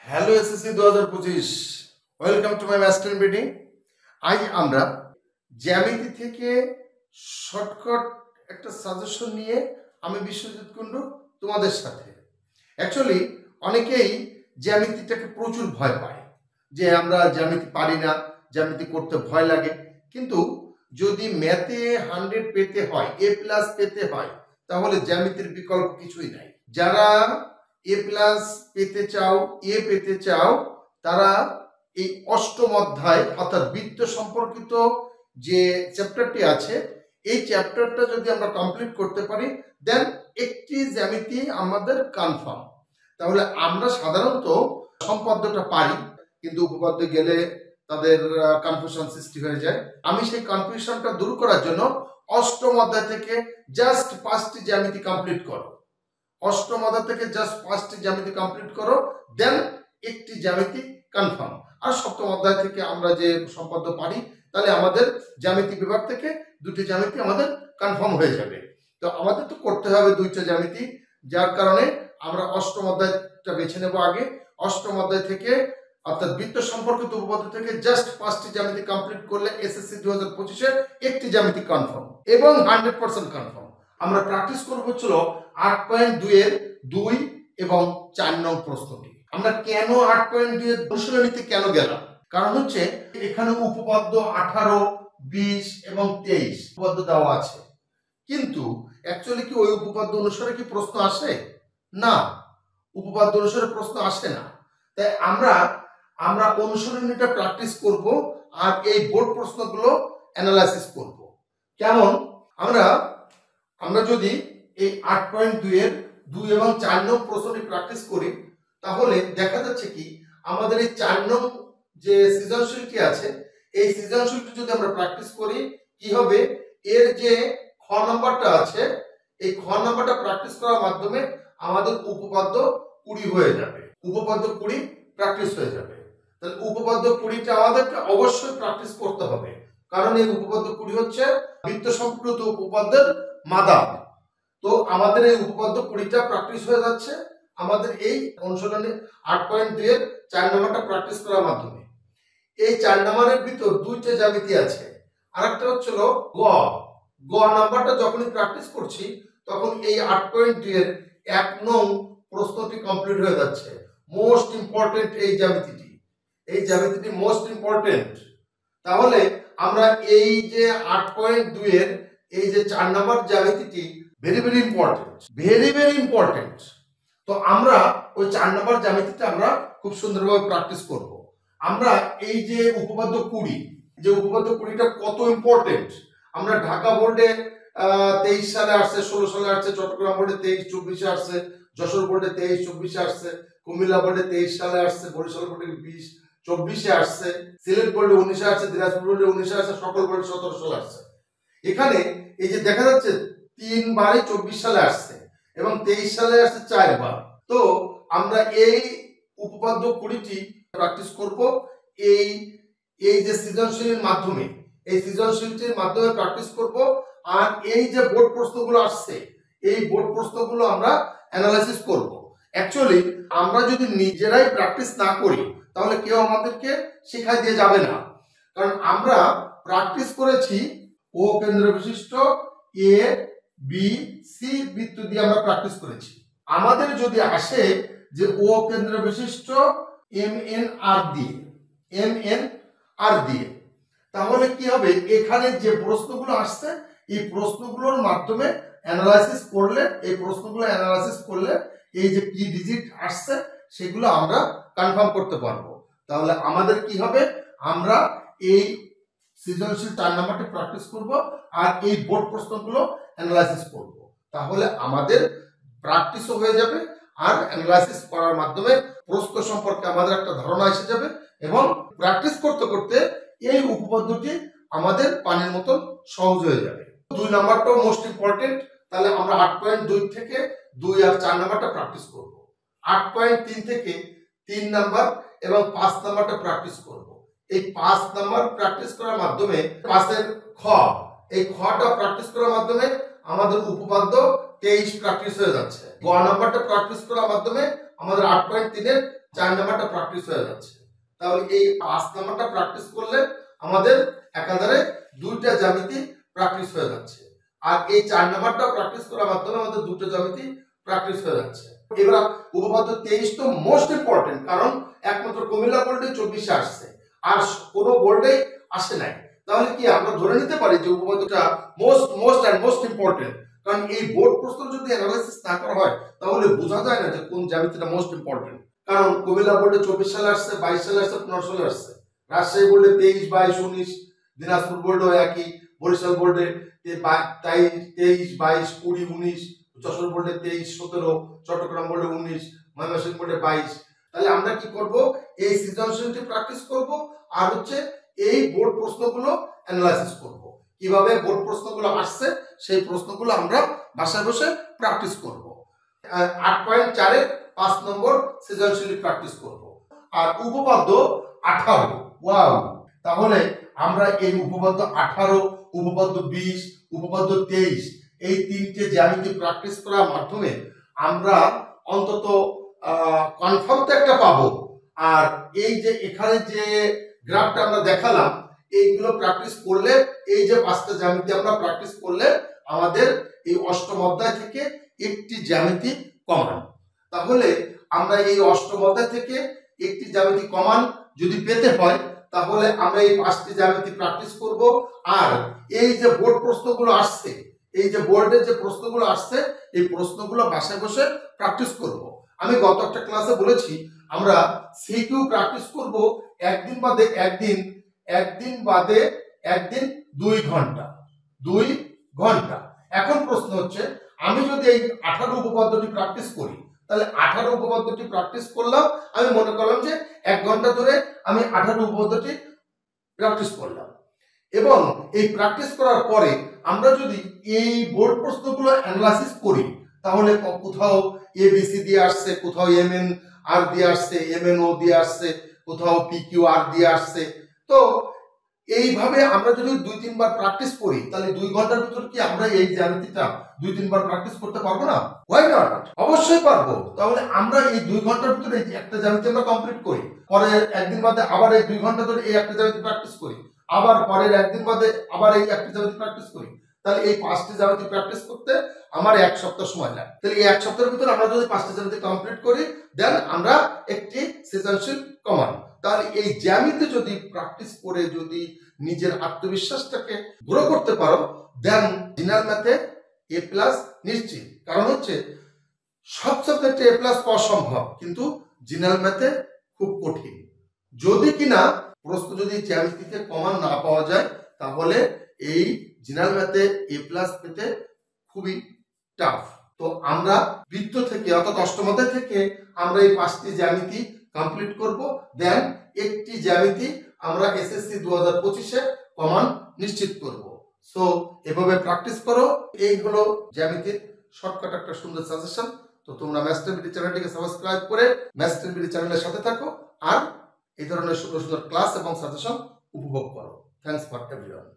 Hello SSC 2025, welcome to my master meeting. আজ আমরা জ্যামিতি থেকে শর্টকাট একটা সাজেশন নিয়ে আমি বিশ্বজিৎ কুণ্ডু তোমাদের সাথে। অ্যাকচুয়ালি অনেকেই জ্যামিতিটাকে প্রচুর ভয় পায়, যে আমরা জ্যামিতি পারি না, জ্যামিতি করতে ভয় লাগে। কিন্তু যদি ম্যাথে 100 পেতে হয়, A+ পেতে হয়, তাহলে জ্যামিতির বিকল্প কিছুই নাই। যারা A+ পেতে চাও, এ পেতে চাও, তারা এই অষ্টম অধ্যায় অর্থাৎ বৃত্ত সম্পর্কিত যে চ্যাপ্টারটি আছে, এই চ্যাপ্টারটা যদি আমরা কমপ্লিট করতে পারি, দেন একটি জ্যামিতি আমাদের কনফার্ম। তাহলে আমরা সাধারণত সম্পাদ্যটা পারি, কিন্তু উপপাদ্য গেলে তাদের কনফিউশন সৃষ্টি হয়ে যায়। আমি সেই কনফিউশনটা দূর করার জন্য অষ্টম অধ্যায় থেকে জাস্ট 5টি জ্যামিতি কমপ্লিট করো। অষ্টম অধ্যায় থেকে জাস্ট 5টি জ্যামিতি কমপ্লিট করো, দেন একটি জ্যামিতি কনফার্ম। আর সপ্তম অধ্যায় থেকে আমরা যে সম্পাদ্য পারি, তাহলে আমাদের জ্যামিতি বিভাগ থেকে 2টি জ্যামিতি আমাদের কনফার্ম হয়ে যাবে। তো আমাদের তো করতে হবে 2টা জ্যামিতি, যার কারণে আমরা অষ্টম অধ্যায়টা বেছে নেব আগে। অষ্টম অধ্যায় থেকে অর্থাৎ বৃত্ত সম্পর্কিত উপপাদ্য থেকে জাস্ট 5টি জ্যামিতি কমপ্লিট করলে এসএসসি 2025 একটি জ্যামিতি কনফার্ম এবং 100% কনফার্ম। আমরা প্র্যাকটিস করব হচ্ছিল 8.2 এর 2 এবং 4 নং প্রশ্নটি। আমরা কেন 8.2 এর অনুশীলনীতে কেন গেলাম? কারণ হচ্ছে এখানে উপপাদ্য 18, 20 এবং 23 উপপাদ্য দেওয়া আছে, কিন্তু অ্যাকচুয়ালি কি ওই উপপাদ্য অনুসারে কি প্রশ্ন আসে? না, উপপাদ্য অনুসারে প্রশ্ন আসে না। তাই আমরা অনুশীলনীটা প্র্যাকটিস করব আর এই বোর্ড প্রশ্নগুলো অ্যানালাইসিস করব। কেমন? আমরা যদি এই 8.2 এর 2 এবং 4 নং প্রশ্নটি প্র্যাকটিস করি, তাহলে দেখা যাচ্ছে কি আমাদের এই 4 নং যে সৃজনশীলটি আছে, এই সৃজনশীলটি যদি আমরা প্র্যাকটিস করি, কি হবে, এর যে খ নাম্বারটা আছে, এই খ নাম্বারটা প্র্যাকটিস করার মাধ্যমে আমাদের উপপাদ্য 20 হয়ে যাবে। উপপাদ্য 20 প্র্যাকটিস হয়ে যাবে। তাহলে উপপাদ্য 20টা আমাদেরকে অবশ্যই প্র্যাকটিস করতে হবে, কারণ এই উপপাদ্য 20 হচ্ছে বৃত্ত সম্পর্কিত উপপাদ্যের মাদার। তো আমাদের এই উপপাদ্য 20টা প্র্যাকটিস হয়ে যাচ্ছে আমাদের এই অনুশীলনী 8.2 এর 4 নম্বরটা প্র্যাকটিস করার মাধ্যমে। এই 4 নম্বরের ভিতর 2টা জ্যামিতি আছে, আরেকটা হচ্ছিল গ নাম্বারটা যখনই প্র্যাকটিস করছি, তখন এই 8.2 এর 1 নং প্রশ্নটি কমপ্লিট হয়ে যাচ্ছে। মোস্ট ইম্পর্টেন্ট এই জ্যামিতিটি মোস্ট ইম্পর্টেন্ট। তাহলে আমরা এই যে 8.2 এর এই যে 4 নম্বর জ্যামিতিটি ভেরি ভেরি ইম্পর্টেন্ট। তো আমরা ওই 4 নম্বর জ্যামিতিটা আমরা খুব সুন্দরভাবে প্র্যাকটিস করব। আমরা এই যে উপপাদ্য 20টা কত ইম্পর্টেন্ট, আমরা ঢাকা বোর্ডে 23 সালে আসছে, 16 সালে আসছে, চট্টগ্রাম বোর্ডে 23-24 আসছে, যশোর বোর্ডে 23-24 আসছে, কুমিল্লা বোর্ডে 23 সালে আসছে, বরিশাল বোর্ডে 20-24 আসছে, সিলেট বোর্ডে 19 আসছে, দিনাজপুর বোর্ডে 19 আসছে, সকল বোর্ডে 17 সালে আসছে। এখানে এই যে দেখা যাচ্ছে 3 বারই 24 সালে আসছে এবং 23 সালে আসছে 4 বার। তো আমরা এই উপপাদ্য 20টি প্র্যাকটিস করব এই যে সৃজনশীলের মাধ্যমে, এই সৃজনশীলটির মাধ্যমে প্র্যাকটিস করব। আর এই যে বোর্ড প্রশ্নগুলো আসছে, এই বোর্ড প্রশ্নগুলো আমরা অ্যানালাইসিস করব। অ্যাকচুয়ালি আমরা যদি নিজেরাই প্র্যাকটিস না করি, তাহলে কেউ আমাদেরকে শেখায় দিয়ে যাবে না। কারণ আমরা প্র্যাকটিস করেছি ও কেন্দ্র বিশিষ্ট এ বি সি বৃত্ত দিয়ে আমরা প্র্যাকটিস করেছি। আমাদের যদি আসে যে ও কেন্দ্র বিশিষ্ট এম এন আর দিয়ে, তাহলে কি হবে, এখানে যে প্রশ্নগুলো আসছে, এই প্রশ্নগুলোর মাধ্যমে অ্যানালাইসিস করলে, এই যে কি ডিজিট আসছে সেগুলো আমরা কনফার্ম করতে পারবো। তাহলে আমাদের কি হবে, আমরা এই সৃজনশীল 4 নম্বরটি প্র্যাকটিস করব আর এই বোর্ড প্রশ্নগুলো অ্যানালাইসিস করব। তাহলে আমাদের প্র্যাকটিসও হয়ে যাবে আর অ্যানালাইসিস করার মাধ্যমে প্রশ্ন সম্পর্কে আমাদের একটা ধারণা এসে যাবে, এবং প্র্যাকটিস করতে করতে এই উপপাদ্যটি আমাদের পানির মতন সহজ হয়ে যাবে। 2 নাম্বারটাও মোস্ট ইম্পর্টেন্ট। তাহলে আমরা 8.2 থেকে 2 আর 4 নাম্বারটা প্র্যাকটিস করব। 8.3 থেকে 3 নাম্বার এবং 5 নাম্বারটা প্র্যাকটিস করব। এই 5 নাম্বার প্র্যাকটিস করার মাধ্যমে 5 এর খ, এই খটা প্র্যাকটিস করার মাধ্যমে আমাদের উপপাদ্য 23 প্র্যাকটিস হয়ে যাচ্ছে। গ নাম্বারটা প্র্যাকটিস করার মাধ্যমে আমাদের 8.3 এর 4 নাম্বারটা প্র্যাকটিস হয়ে যাচ্ছে। তাহলে এই 5 নাম্বারটা প্র্যাকটিস করলে আমাদের একাধারে দুইটা জ্যামিতি প্র্যাকটিস হয়ে যাচ্ছে, আর এই 4 নাম্বারটা প্র্যাকটিস করার মাধ্যমে আমাদের দুটো জ্যামিতি প্র্যাকটিস হয়ে যাচ্ছে। এবার উপপাদ্য 23 তো মোস্ট ইম্পর্টেন্ট, কারণ একমাত্র কুমিল্লা বোর্ডে 24 আসছে, আর কোনো বোর্ডে আসে নাই। তাহলে কি আমরা ধরে নিতে পারি যে উপপাদ্যটা মোস্ট ইম্পর্টেন্ট? কারণ এই বোর্ড প্রশ্ন যদি অ্যানালাইসিস না করা হয় তাহলে বোঝা যায় না যে কোন জ্যামিতিটা মোস্ট ইম্পর্টেন্ট। কারণ কুমিল্লা বোর্ডে 24 সালে আসছে, 22 সালে আসছে, 15 সালে আসছে। রাজশাহী বোর্ডে 23, 22, 19, দিনাজপুর বোর্ডেও একই, বরিশাল বোর্ডে 23, 22, 20, 19, যশোর বোর্ডে 23, 17, চট্টগ্রাম বোর্ডে 19, ময়মনসিংহ বোর্ডে 22। তাহলে আমরা কি করব? এই সৃজনশীলটি প্র্যাকটিস করব, আর হচ্ছে এই বোর্ড প্রশ্নগুলো অ্যানালাইসিস করব। কিভাবে বোর্ড প্রশ্নগুলো আসছে সেই প্রশ্নগুলো আমরা বাসায় বসে প্র্যাকটিস করব। 8.4 এর 5 নম্বর সৃজনশীল প্র্যাকটিস করব। আর উপপাদ্য 18, ওয়াও! তাহলে আমরা এই উপপাদ্য 18, উপপাদ্য 20, উপপাদ্য 23 এই তিনটে জ্যামিতি প্র্যাকটিস করার মাধ্যমে আমরা অন্তত কনফার্ম তো একটা পাবো। আর এই যে এখানে যে গ্রাফটা আমরা দেখালাম, এইগুলো প্র্যাকটিস করলে, এই যে 5টা জ্যামিতি আমরা প্র্যাকটিস করলে আমাদের এই অষ্টম অধ্যায় থেকে একটি জ্যামিতি কমান। তাহলে আমরা এই অষ্টম অধ্যায় থেকে একটি জ্যামিতি কমান যদি পেতে হয় তাহলে আমরা এই 5টি জ্যামিতি প্র্যাকটিস করব। আর এই যে বোর্ড প্রশ্নগুলো আসছে, এই যে বোর্ডের যে প্রশ্নগুলো আসছে, এই প্রশ্নগুলো বাসায় বসে প্র্যাকটিস করব। আমি গত একটা ক্লাসে বলেছি আমরা সিকিউ প্র্যাকটিস করব একদিন বাদে একদিন, একদিন বাদে একদিন 2 ঘন্টা, 2 ঘন্টা। এখন প্রশ্ন হচ্ছে, আমি যদি এই 18 উপপাদ্যটি প্র্যাকটিস করি, তাহলে 18 উপপাদ্যটি প্র্যাকটিস করলাম, আমি মনে করলাম যে 1 ঘন্টা ধরে আমি 18 উপপাদ্যটি প্র্যাকটিস করলাম। এবং এই প্র্যাকটিস করার পরে আমরা যদি এই বোর্ড প্রশ্নগুলো অ্যানালাইসিস করি, তাহলে কোথাও এবিসি দিয়ে আসছে, কোথাও এমএন আর দিয়ে আসছে, এমএনও দিয়ে আসছে, কোথাও পিকিউ আর দিয়ে আসছে। তো এইভাবে আমরা যদি 2-3 বার প্র্যাকটিস করি, তাহলে 2 ঘন্টার ভিতর কি আমরা এই জ্যামিতিটা 2-3 বার প্র্যাকটিস করতে পারবো না? Why not? অবশ্যই পারবো। তাহলে আমরা এই 2 ঘন্টার ভিতরে এই একটা জ্যামিতি আমরা কমপ্লিট করি, পরে একদিন বাদে আবার এই 2 ঘন্টা ধরে এই একটা জ্যামিতি প্র্যাকটিস করি, আবার পরের একদিন বাদে আবার এই একটা জ্যামিতি প্র্যাকটিস করি। তাহলে এই 5টি জ্যামিতি প্র্যাকটিস করতে আমার 1 সপ্তাহ সময় লাগে। তাহলে এই 1 সপ্তাহের ভিতরে আমরা যদি 5টি জ্যামিতি কমপ্লিট করি, দেন আমরা একটি সৃজনশীল কমান। তাহলে এই জ্যামিতি যদি প্র্যাকটিস করে যদি নিজের আত্মবিশ্বাসটাকে গ্রো করতে পারো, দেন জেনারেল ম্যাথে A+ নিশ্চিত। কারণ হচ্ছে সব সাবজেক্টে A+ পাওয়া সম্ভব, কিন্তু জেনারেল ম্যাথে খুব কঠিন। যদি কিনা প্রশ্ন যদি জ্যামিতিতে কমান না পাওয়া যায়, তাহলে এই জেনারেল ম্যাথে A+ পেতে খুবই টাফ। তো আমরা বৃত্ত থেকে অর্থাৎ অষ্টম অধ্যায় থেকে আমরা এই 5টি জ্যামিতি কমপ্লিট করব, দেন একটি জ্যামিতি আমরা এসএসসি 2025-এ কমান নিশ্চিত করব। সো এভাবে প্র্যাকটিস করো। এই হলো জ্যামিতির শর্টকাট একটা সুন্দর সাজেশন। তো তোমরা মাস্টার বিডি চ্যানেলটিকে সাবস্ক্রাইব করে মাস্টার বিডি চ্যানেলের সাথে থাকো, আর এই ধরনের সুন্দর সুন্দর ক্লাস এবং সাজেশন উপভোগ করো। Thanks for everyone.